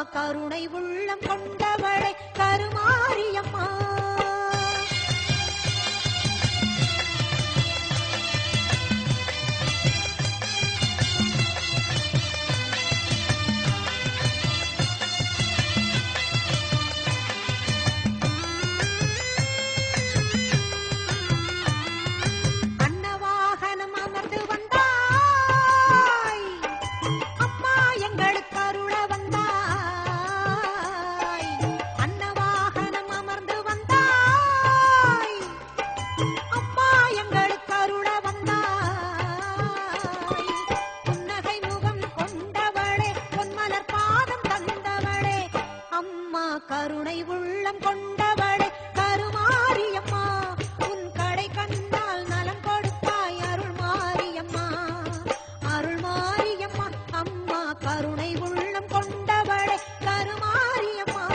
கருணை உள்ளம் கொண்டவளே கருமாரியம்மா. கருணை உள்ளம் கொண்டவளே கருமாரியம்மா. உன் கடை கண்டால் நலம் கொடுப்பாய் அருள் மாரியம்மா. அருள் மாரியம்மா அம்மா கருணை உள்ளம் கொண்டவளே கருமாரியம்மா.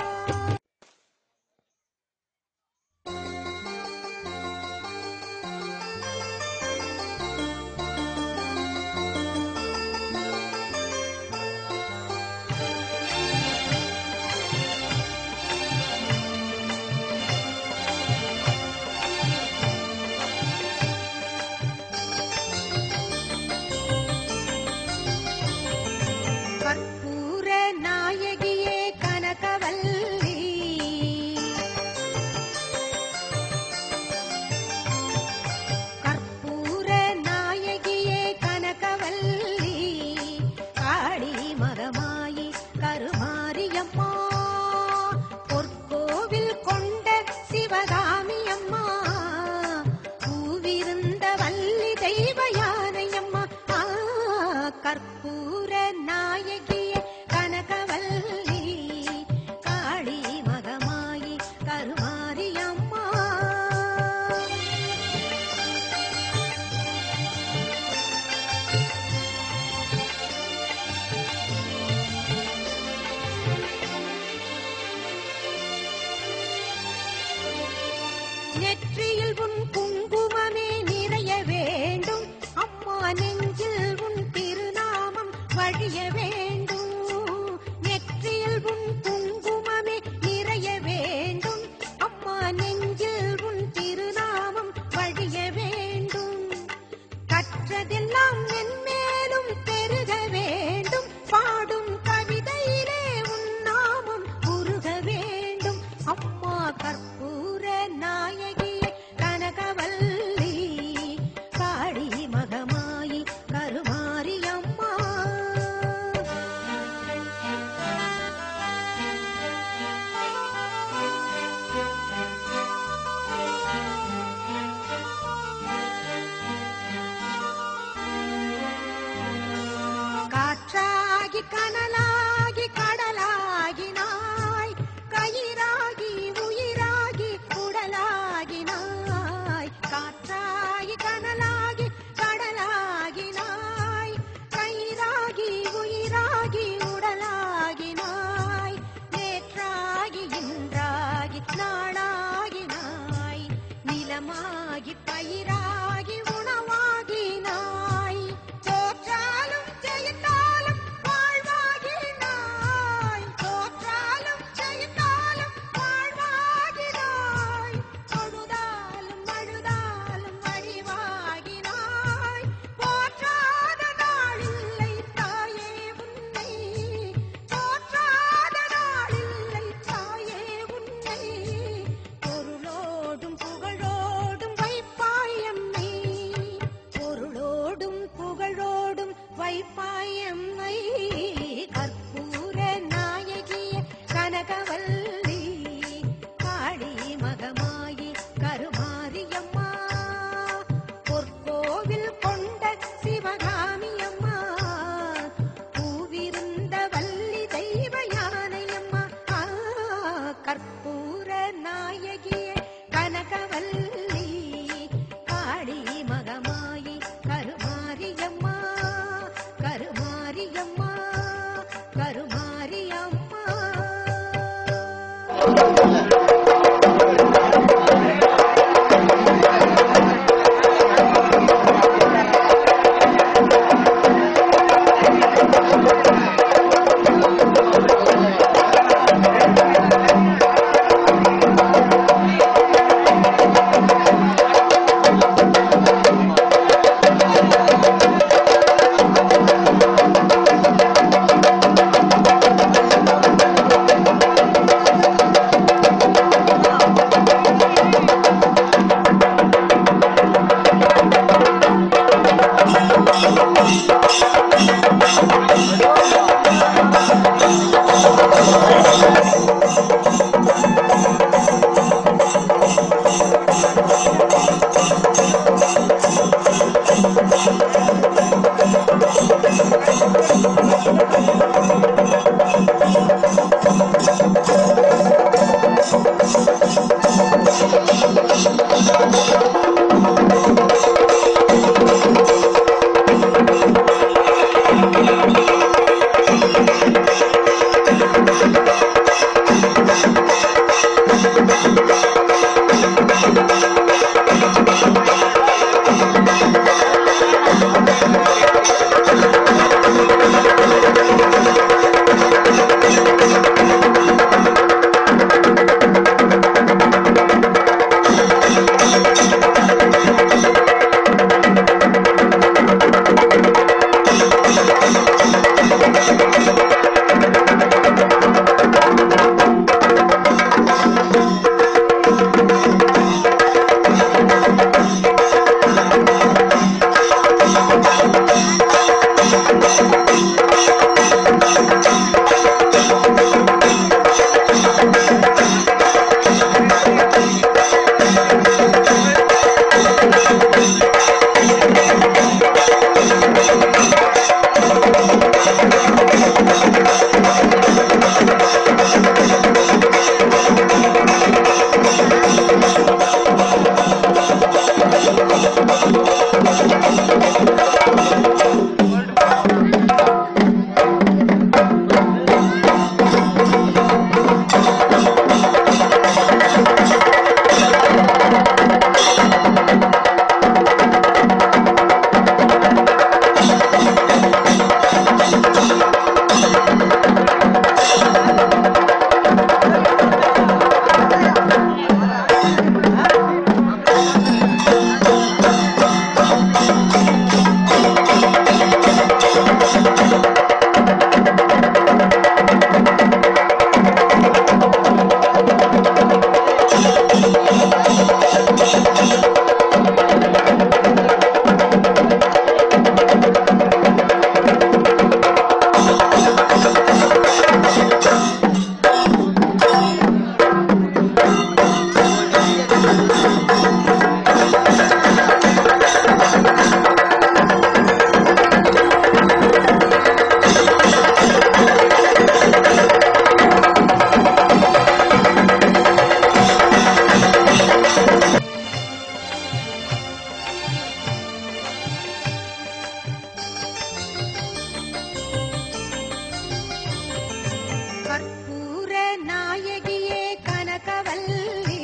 கற்பூர நாயகியே கனகவல்லி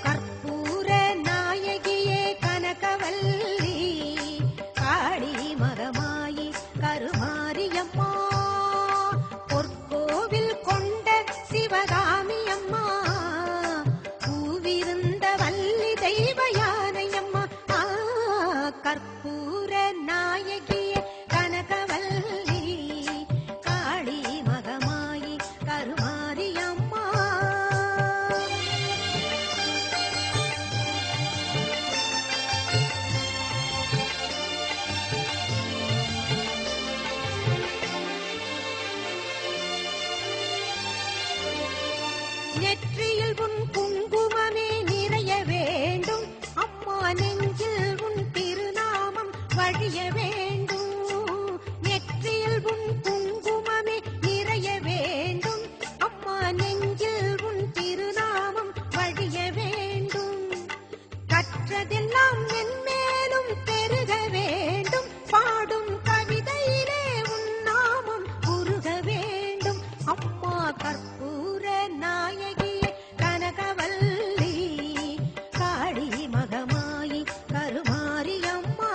கற்பூர நாயகியே கனகவல்லி காளி மகமாயி கருமாரியம்மா பொற்கோவில் கொண்ட சிவகாமி அம்மா பூவிருந்த வள்ளி தெய்வ யானையம்மா கற்பூர நாயகியே கனகவல்லி காளி மகமாயி கருமாரியம்மா நெற்றியில் உன் குங்குமமே நிறைய வேண்டும் அம்மா நெஞ்சில் உன் திருநாமம் வழிய வேண்டும் நெற்றியில் உன் குங்குமமே நிறைய வேண்டும் அம்மா நெஞ்சில் உன் திருநாமம் வழிய வேண்டும் கற்றதெல்லாம் மென்மேலும் பெருக வேண்டும் பாடும் கவிதையிலே உன் நாமம் உருக வேண்டும் அம்மா கற்பூர நாயகியே கனகவல்லி காளி மகமாயி கருமாரியம்மா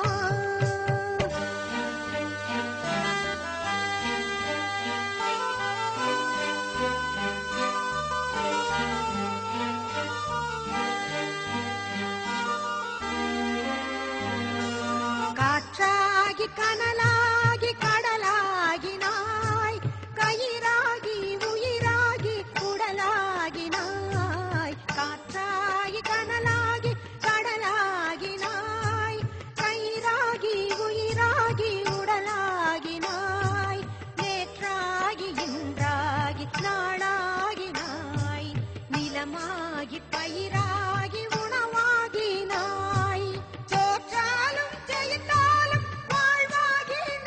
காற்றாகி கனலாகி கடலாகினாய் கயிறாகி உயிராகி உடலாகினாய் காற்றாகி கனலாகி கடலாகினாய் கயிறாகி உயிராகி உடலாகினாய் நேற்றாகி இன்றாகி நாளாகினாய் நிலமாகி பயிராகி உணவாகினாய் தோற்றாலும் ஜெயித்தாலும் வாழ்வாகினாய்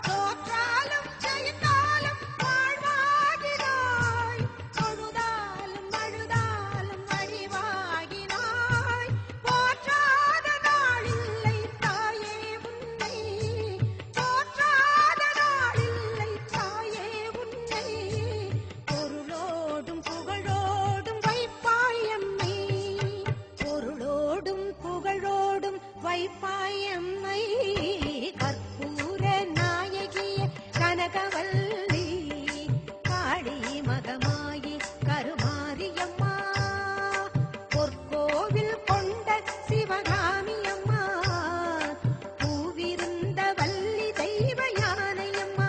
தோற்றாலும் ஜெயித்தாலும் வாழ்வாகினாய் தொழுதாலும் அழுதாலும் அழிவாகினாய் போற்றாத நாளில்லை தாயே உன்னை போற்றாத நாளில்லை தாயே உன்னை பொருளோடும் புகழோடும் வைப்பாயம்மை பொருளோடும் புகழோடும் வைப்பாயம்மை கற்பூர நாயகியே கனகவல்லி காளி மகமாயி கருமாரியம்மா பொற்கோவில் கொண்ட சிவகாமி அம்மா பூவிருந்த வள்ளி தெய்வ யானையம்மா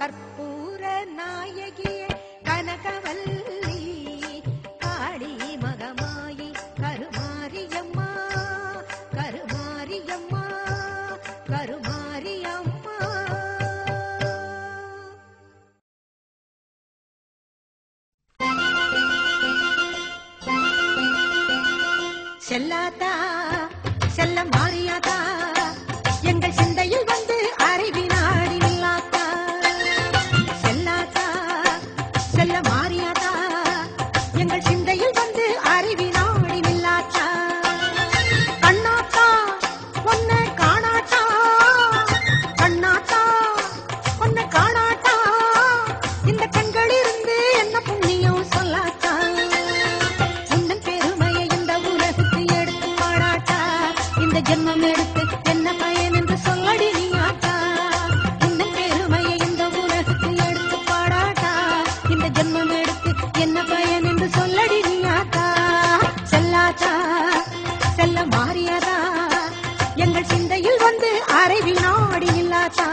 கற்பூர நாயகியே கனகவல்லி காளி மகமாயி கருமாரியம்மா கருமாரியம்மா கருமாரியம்மா செல்லாதா செல்ல மாறியாதா எங்கள் சிந்தையில் வந்து அறிவினாடி நில்லாதா செல்லாதா செல்ல மாறியாதா எங்கள் சிந்தையில் வந்து அறிவினாடி நில்லாதா கண்ணாத்தா ஒன்ன காணாட்டா கண்ணாத்தா ஒன்ன காணாட்டா இந்த கண்களிலிருந்து என்ன புண்ணியம் சொல்லாத்தா உன்னன் பெருமையை இந்த உலகுக்கு எடுத்து பாடாட்டா இந்த ஜென்மம் எடுத்து என்ன பயன் என்று சொல்லடி நீயாட்டா உன்னன் பெருமையை இந்த உலகுக்கு எடுத்து பாடாட்டா இந்த ஜென்மம் எடுத்து என்ன பயன் என்று சொல்லடி நீயாட்டா செல்லாத்தா செல்ல மாறியாதா எங்கள் சிந்தையில் வந்து அறைவி நாடி இல்லாதா